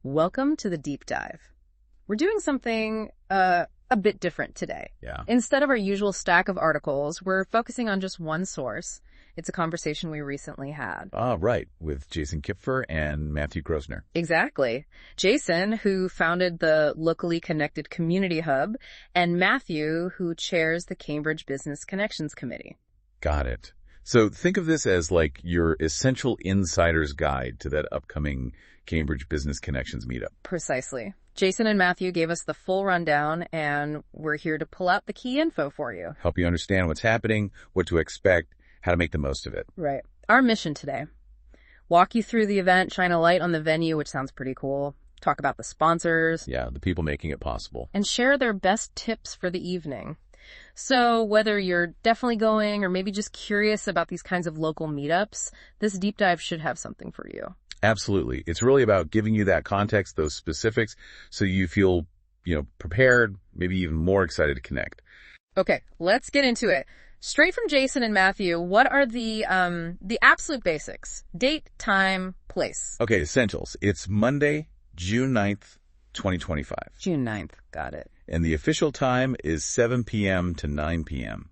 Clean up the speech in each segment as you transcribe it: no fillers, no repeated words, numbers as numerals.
Welcome to the deep dive. We're doing something a bit different today. Yeah. Instead of our usual stack of articles, we're focusing on just one source. It's a conversation we recently had. Right. With Jason Kipfer and Matthew Grosner. Exactly. Jason, who founded the Locally Connected Community Hub, and Matthew, who chairs the Cambridge Business Connections Committee. Got it. So think of this as like your essential insider's guide to that upcoming Cambridge Business Connections meetup. Precisely. Jason and Matthew gave us the full rundown, and we're here to pull out the key info for you. Help you understand what's happening, what to expect, how to make the most of it. Right. Our mission today: walk you through the event, shine a light on the venue, which sounds pretty cool, talk about the sponsors. Yeah, the people making it possible. And share their best tips for the evening. So whether you're definitely going or maybe just curious about these kinds of local meetups, this deep dive should have something for you. Absolutely. It's really about giving you that context, those specifics, so you feel, prepared, maybe even more excited to connect. Okay, let's get into it. Straight from Jason and Matthew, what are the absolute basics? Date, time, place. Okay, essentials. It's Monday, June 9th, 2025. June 9th. Got it. And the official time is 7 p.m. to 9 p.m.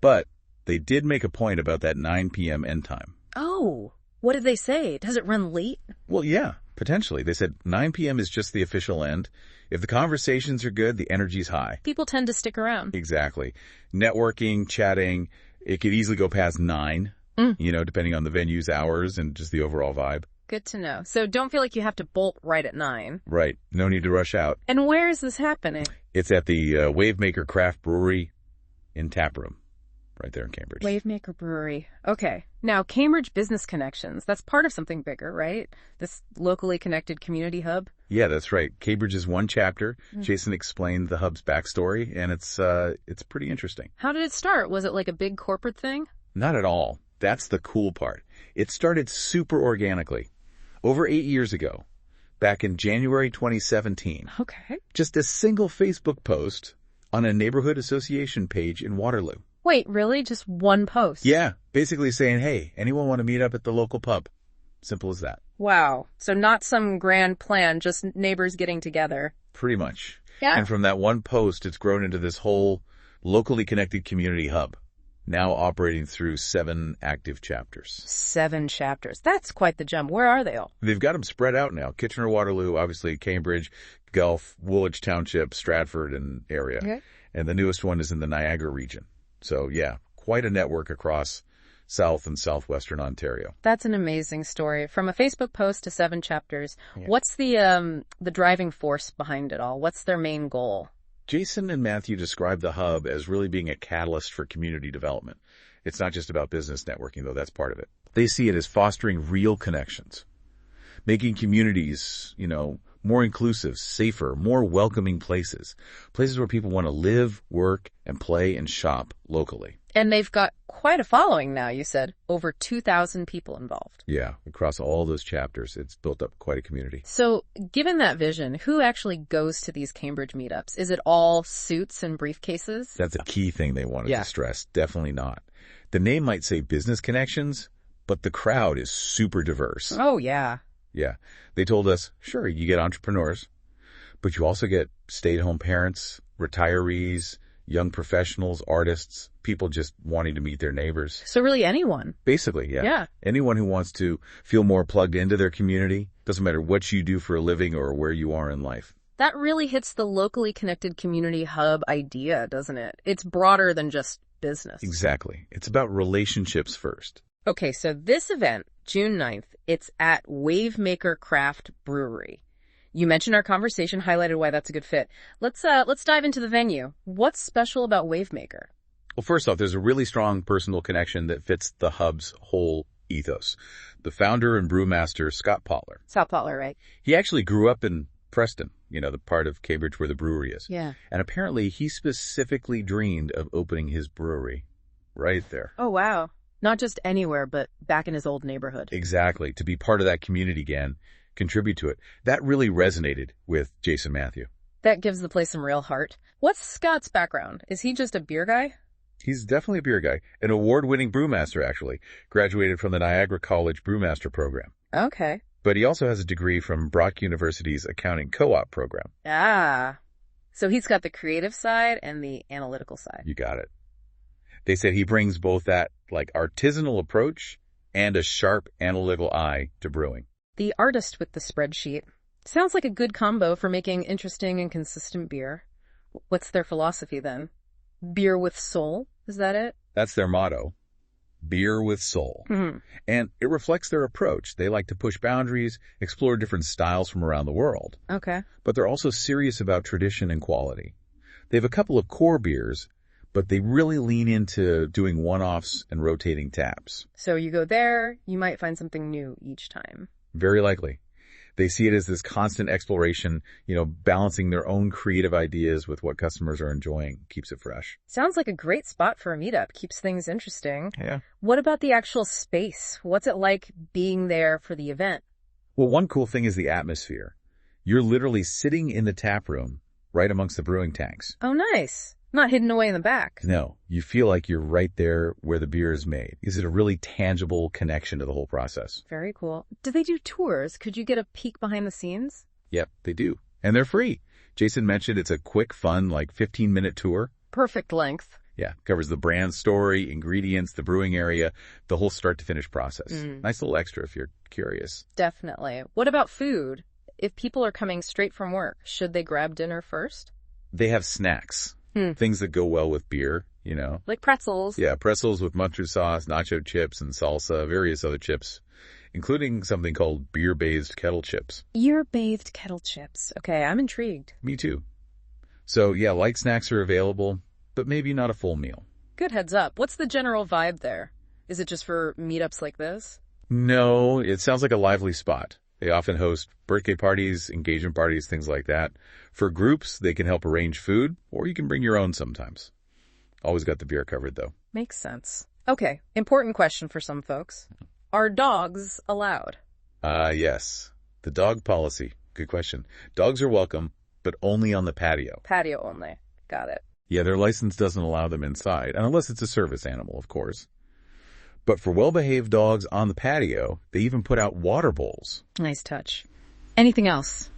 But they did make a point about that 9 p.m. end time. Oh, what did they say? Does it run late? Well, yeah, potentially. They said 9 p.m. is just the official end. If the conversations are good, the energy's high. People tend to stick around. Exactly. Networking, chatting, it could easily go past 9, depending on the venue's hours and just the overall vibe. Good to know. So don't feel like you have to bolt right at 9. Right. No need to rush out. And where is this happening? It's at the Wavemaker Craft Brewery in Taproom, right there in Cambridge. Wavemaker Brewery. Okay. Now, Cambridge Business Connections, that's part of something bigger, right? This locally connected community hub? Yeah, that's right. Cambridge is one chapter. Jason explained the hub's backstory, and it's pretty interesting. How did it start? Was it like a big corporate thing? Not at all. That's the cool part. It started super organically. Over 8 years ago, back in January 2017. Okay. Just a single Facebook post on a neighborhood association page in Waterloo. Wait, really? Just one post? Yeah, basically saying, hey, anyone want to meet up at the local pub? Simple as that. Wow. So not some grand plan, just neighbors getting together. Pretty much. Yeah. And from that one post, it's grown into this whole locally connected community hub, now operating through 7 active chapters. 7 chapters. That's quite the jump. Where are they all? They've got them spread out now. Kitchener-Waterloo, obviously Cambridge, Guelph, Woolwich Township, Stratford, and area. Okay. And the newest one is in the Niagara region. So, yeah, quite a network across South and Southwestern Ontario. That's an amazing story. From a Facebook post to 7 chapters. Yeah. What's the driving force behind it all? What's their main goal? Jason and Matthew describe the hub as really being a catalyst for community development. It's not just about business networking, though. That's part of it. They see it as fostering real connections, making communities, more inclusive, safer, more welcoming places where people want to live, work, and play and shop locally. And they've got quite a following now, you said. Over 2,000 people involved. Yeah, across all those chapters, it's built up quite a community. So, given that vision, who actually goes to these Cambridge meetups? Is it all suits and briefcases? That's a key thing they wanted to stress. Definitely not. The name might say business connections, but the crowd is super diverse. Oh, yeah. Yeah. They told us, sure, you get entrepreneurs, but you also get stay-at-home parents, retirees, young professionals, artists, people just wanting to meet their neighbors. So really anyone. Basically, yeah. Yeah. Anyone who wants to feel more plugged into their community. Doesn't matter what you do for a living or where you are in life. That really hits the locally connected community hub idea, doesn't it? It's broader than just business. Exactly. It's about relationships first. Okay, so this event, June 9th, it's at Wavemaker Craft Brewery. You mentioned our conversation, highlighted why that's a good fit. Let's dive into the venue. What's special about Wavemaker? Well, first off, there's a really strong personal connection that fits the hub's whole ethos. The founder and brewmaster, Scott Potler. Scott Potler, right? He actually grew up in Preston, the part of Cambridge where the brewery is. Yeah. And apparently he specifically dreamed of opening his brewery right there. Oh, wow. Not just anywhere, but back in his old neighborhood. Exactly. To be part of that community again, contribute to it. That really resonated with Jason Matthew. That gives the place some real heart. What's Scott's background? Is he just a beer guy? He's definitely a beer guy. An award-winning brewmaster, actually. Graduated from the Niagara College Brewmaster program. Okay. but he also has a degree from Brock University's accounting co-op program. Ah, so he's got the creative side and the analytical side. You got it. They said he brings both that artisanal approach and a sharp analytical eye to brewing. The artist with the spreadsheet. Sounds like a good combo for making interesting and consistent beer. What's their philosophy then? Beer with soul? Is that it? That's their motto. Beer with soul. Mm-hmm. And it reflects their approach. They like to push boundaries, explore different styles from around the world. Okay. But they're also serious about tradition and quality. They have a couple of core beers, but they really lean into doing one-offs and rotating taps. So you go there, you might find something new each time. Very likely. They see it as this constant exploration, balancing their own creative ideas with what customers are enjoying, keeps it fresh. Sounds like a great spot for a meetup. Keeps things interesting. Yeah. What about the actual space? What's it like being there for the event? Well, one cool thing is the atmosphere. You're literally sitting in the tap room right amongst the brewing tanks. Oh, nice. Not hidden away in the back. No, you feel like you're right there where the beer is made. Is it a really tangible connection to the whole process? Very cool. Do they do tours? Could you get a peek behind the scenes? Yep, they do. And they're free. Jason mentioned it's a quick, fun, 15-minute tour. Perfect length. Yeah, covers the brand story, ingredients, the brewing area, the whole start-to-finish process. Nice little extra if you're curious. Definitely. What about food? If people are coming straight from work, should they grab dinner first? They have snacks. Things that go well with beer, Like pretzels. Yeah, pretzels with mustard sauce, nacho chips, and salsa, various other chips, including something called beer-bathed kettle chips. Beer-bathed kettle chips. Okay, I'm intrigued. Me too. So, yeah, light snacks are available, but maybe not a full meal. Good heads up. What's the general vibe there? Is it just for meetups like this? No, it sounds like a lively spot. They often host birthday parties, engagement parties, things like that. For groups, they can help arrange food, or you can bring your own sometimes. Always got the beer covered, though. Makes sense. Okay, important question for some folks. Are dogs allowed? Yes. The dog policy. Good question. Dogs are welcome, but only on the patio. Patio only. Got it. Yeah, their license doesn't allow them inside, unless it's a service animal, of course. But for well-behaved dogs on the patio, they even put out water bowls. Nice touch. Anything else?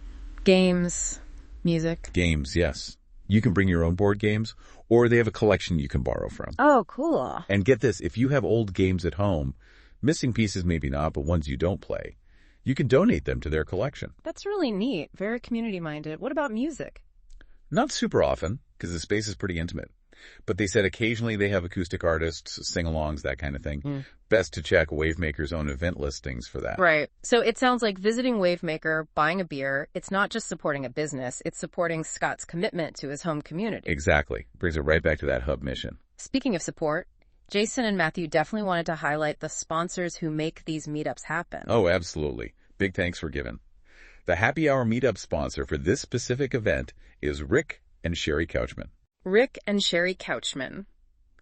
Games? Music? Games, yes. You can bring your own board games, or they have a collection you can borrow from. Oh, cool. And get this, if you have old games at home, missing pieces maybe not, but ones you don't play, you can donate them to their collection. That's really neat. Very community-minded. What about music? Not super often, because the space is pretty intimate. But they said occasionally they have acoustic artists, sing-alongs, that kind of thing. Best to check Wavemaker's own event listings for that. Right. So it sounds like visiting Wavemaker, buying a beer, it's not just supporting a business, it's supporting Scott's commitment to his home community. Exactly. Brings it right back to that hub mission. Speaking of support, Jason and Matthew definitely wanted to highlight the sponsors who make these meetups happen. Oh, absolutely. Big thanks were given. The happy hour meetup sponsor for this specific event is Rick and Sherry Couchman. Rick and Sherry Couchman.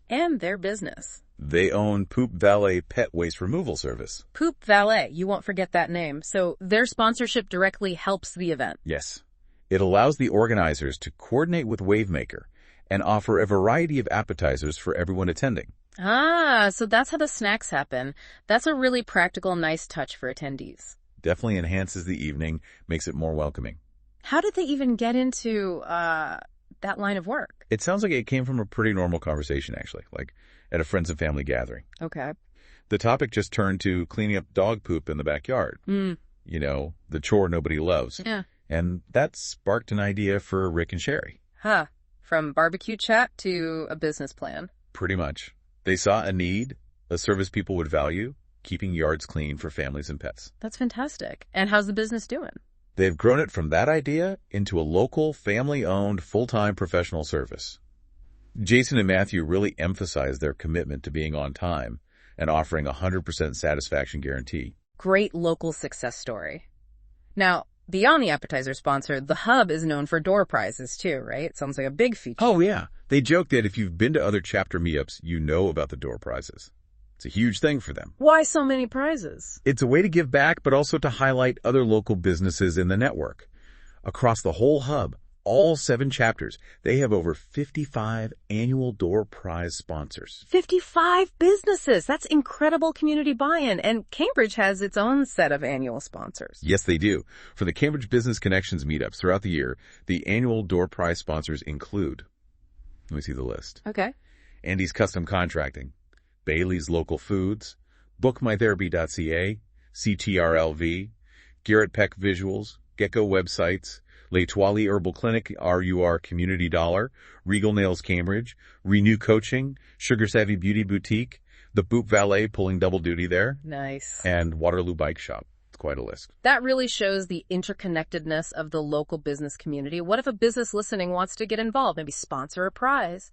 And their business. They own Poop Valet Pet Waste Removal Service. Poop Valet, you won't forget that name. So their sponsorship directly helps the event. Yes. It allows the organizers to coordinate with Wavemaker and offer a variety of appetizers for everyone attending. Ah, so that's how the snacks happen. That's a really practical, nice touch for attendees. Definitely enhances the evening, makes it more welcoming. How did they even get into, that line of work? It sounds like it came from a pretty normal conversation, actually, like at a friends and family gathering. Okay. The topic just turned to cleaning up dog poop in the backyard. The chore nobody loves. Yeah. And that sparked an idea for Rick and Sherry. Huh. From barbecue chat to a business plan. Pretty much. They saw a need, a service people would value, keeping yards clean for families and pets. That's fantastic. And how's the business doing? They've grown it from that idea into a local, family-owned, full-time professional service. Jason and Matthew really emphasize their commitment to being on time and offering a 100% satisfaction guarantee. Great local success story. Now, beyond the appetizer sponsor, the hub is known for door prizes too, right? Sounds like a big feature. Oh, yeah. They joke that if you've been to other chapter meetups, you know about the door prizes. It's a huge thing for them. Why so many prizes? It's a way to give back, but also to highlight other local businesses in the network. Across the whole hub, all 7 chapters. They have over 55 annual door prize sponsors. 55 businesses. That's incredible community buy-in. And Cambridge has its own set of annual sponsors. Yes, they do. For the Cambridge Business Connections meetups throughout the year, the annual door prize sponsors include, let me see the list. Okay. Andy's Custom Contracting, Bailey's Local Foods, BookMyTherapy.ca, CTRLV, Garrett Peck Visuals, Gecko Websites, L'Etoile Herbal Clinic, RUR Community Dollar, Regal Nails Cambridge, Renew Coaching, Sugar Savvy Beauty Boutique, the Boop Valet pulling double duty there, Nice. and Waterloo Bike Shop. It's quite a list. That really shows the interconnectedness of the local business community. What if a business listening wants to get involved, maybe sponsor a prize?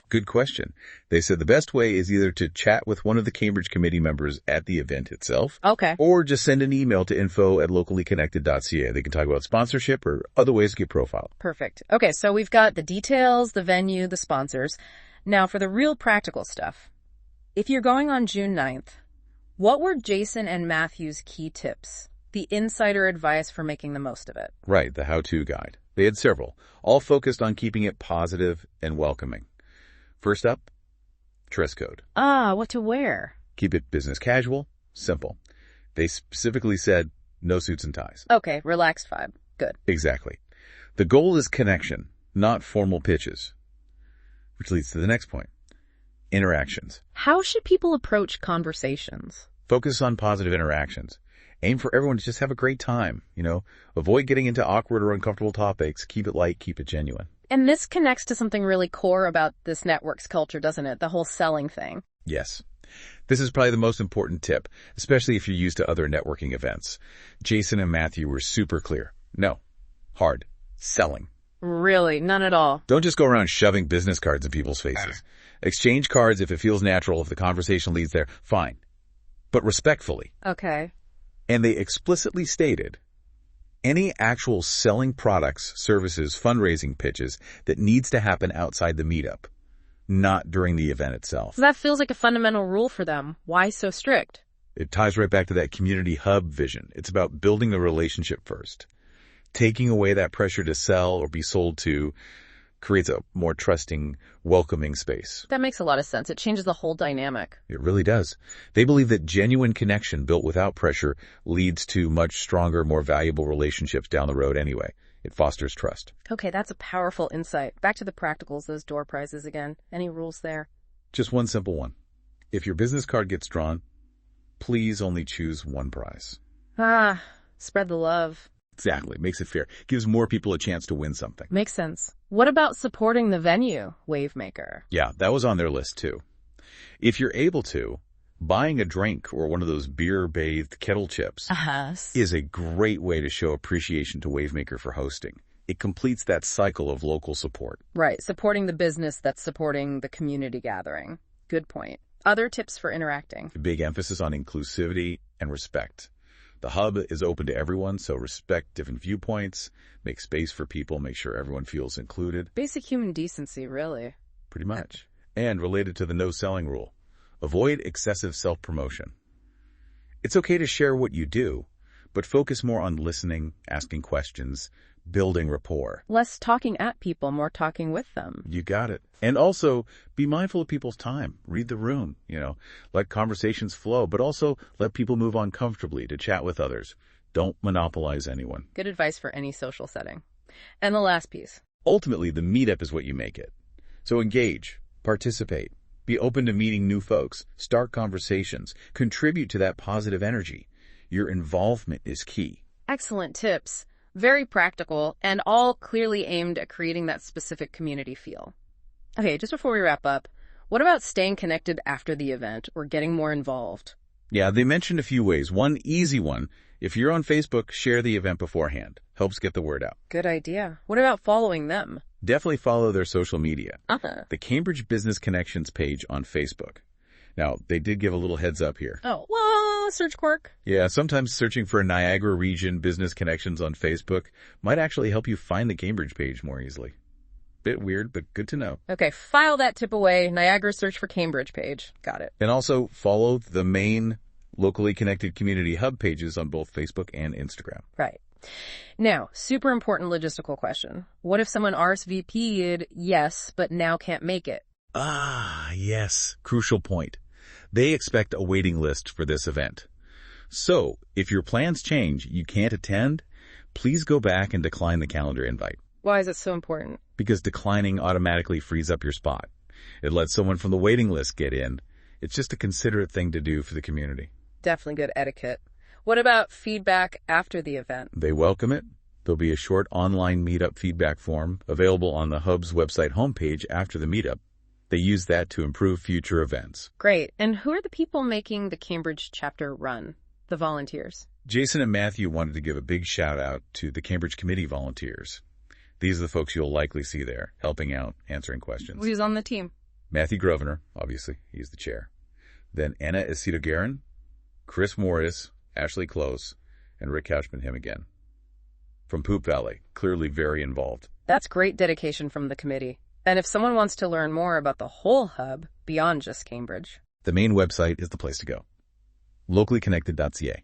Good question. They said the best way is either to chat with one of the Cambridge committee members at the event itself, Okay. or just send an email to info@locallyconnected.ca. They can talk about sponsorship or other ways to get profiled. Perfect. Okay, so we've got the details, the venue, the sponsors. Now for the real practical stuff. If you're going on June 9th, what were Jason and Matthew's key tips? The insider advice for making the most of it. Right, the how-to guide. They had several, all focused on keeping it positive and welcoming. First up, dress code. What to wear? Keep it business casual, simple. They specifically said no suits and ties. Okay, relaxed vibe. Good. Exactly. The goal is connection, not formal pitches. Which leads to the next point. Interactions. How should people approach conversations? Focus on positive interactions. Aim for everyone to just have a great time, Avoid getting into awkward or uncomfortable topics. Keep it light, keep it genuine. And this connects to something really core about this network's culture, doesn't it? The whole selling thing. Yes. This is probably the most important tip, especially if you're used to other networking events. Jason and Matthew were super clear. No. Hard. Selling. Really? None at all? Don't just go around shoving business cards in people's faces. Exchange cards if it feels natural, if the conversation leads there, fine. But respectfully. Okay. And they explicitly stated, any actual selling products, services, fundraising pitches that needs to happen outside the meetup, not during the event itself. So that feels like a fundamental rule for them. Why so strict? It ties right back to that community hub vision. It's about building the relationship first. Taking away that pressure to sell or be sold to creates a more trusting, welcoming space. That makes a lot of sense. It changes the whole dynamic. It really does. They believe that genuine connection built without pressure leads to much stronger, more valuable relationships down the road anyway. It fosters trust. Okay, that's a powerful insight. Back to the practicals, those door prizes again. Any rules there? Just one simple one. If your business card gets drawn, please only choose one prize. Spread the love. Exactly. Makes it fair. Gives more people a chance to win something. Makes sense. What about supporting the venue, Wavemaker? Yeah, that was on their list too. If you're able to, buying a drink or one of those beer-bathed kettle chips is a great way to show appreciation to Wavemaker for hosting. It completes that cycle of local support. Right, supporting the business that's supporting the community gathering. Good point. Other tips for interacting? A big emphasis on inclusivity and respect. The hub is open to everyone, so respect different viewpoints, make space for people, make sure everyone feels included. Basic human decency, really. Pretty much. And related to the no selling rule, avoid excessive self-promotion. It's okay to share what you do, but focus more on listening, asking questions, building rapport. Less talking at people, more talking with them. You got it. And also, be mindful of people's time. Read the room, Let conversations flow, but also let people move on comfortably to chat with others. Don't monopolize anyone. Good advice for any social setting. And the last piece. Ultimately, the meetup is what you make it. So engage, participate, be open to meeting new folks, start conversations, contribute to that positive energy. Your involvement is key. Excellent tips. Very practical, and all clearly aimed at creating that specific community feel. Okay, just before we wrap up, what about staying connected after the event or getting more involved? Yeah, they mentioned a few ways. One easy one, if you're on Facebook, share the event beforehand. Helps get the word out. Good idea. What about following them? Definitely follow their social media. The Cambridge Business Connections page on Facebook. Now, they did give a little heads up here. Oh, well, search quirk. Yeah, sometimes searching for Niagara Region Business Connections on Facebook might actually help you find the Cambridge page more easily. Bit weird, but good to know. Okay, file that tip away. Niagara search for Cambridge page. Got it. And also follow the main locally connected community hub pages on both Facebook and Instagram. Right. Now, super important logistical question. What if someone RSVP'd, yes, but now can't make it? Ah, yes. Crucial point. They expect a waiting list for this event. So, if your plans change, you can't attend, please go back and decline the calendar invite. Why is it so important? Because declining automatically frees up your spot. It lets someone from the waiting list get in. It's just a considerate thing to do for the community. Definitely good etiquette. What about feedback after the event? They welcome it. There'll be a short online meetup feedback form available on the Hub's website homepage after the meetup. They use that to improve future events. Great. And who are the people making the Cambridge chapter run? The volunteers. Jason and Matthew wanted to give a big shout out to the Cambridge Committee volunteers. These are the folks you'll likely see there, helping out, answering questions. Who's on the team? Matthew Grosvenor, obviously, he's the chair. Then Anna Esito-Guerin, Chris Morris, Ashley Close, and Rick Couchman, him again. From Poop Valley, clearly very involved. That's great dedication from the committee. And if someone wants to learn more about the whole hub, beyond just Cambridge, the main website is the place to go. locallyconnected.ca.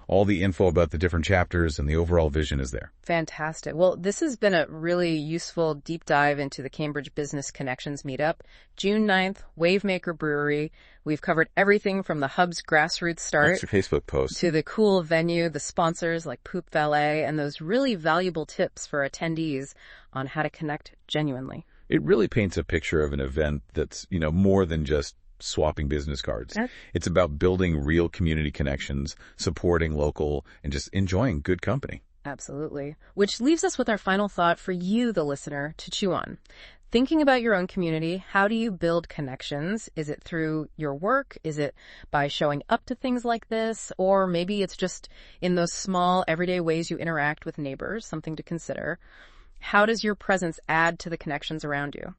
All the info about the different chapters and the overall vision is there. Fantastic. Well, this has been a really useful deep dive into the Cambridge Business Connections Meetup. June 9th, Wavemaker Brewery. We've covered everything from the Hub's grassroots start That's your Facebook post to the cool venue, the sponsors like Poop Valet, and those really valuable tips for attendees on how to connect genuinely. It really paints a picture of an event that's, more than just swapping business cards. It's about building real community connections, supporting local, and just enjoying good company. Absolutely. Which leaves us with our final thought for you, the listener, to chew on. Thinking about your own community, how do you build connections? Is it through your work? Is it by showing up to things like this? Or maybe it's just in those small, everyday ways you interact with neighbors, something to consider. How does your presence add to the connections around you?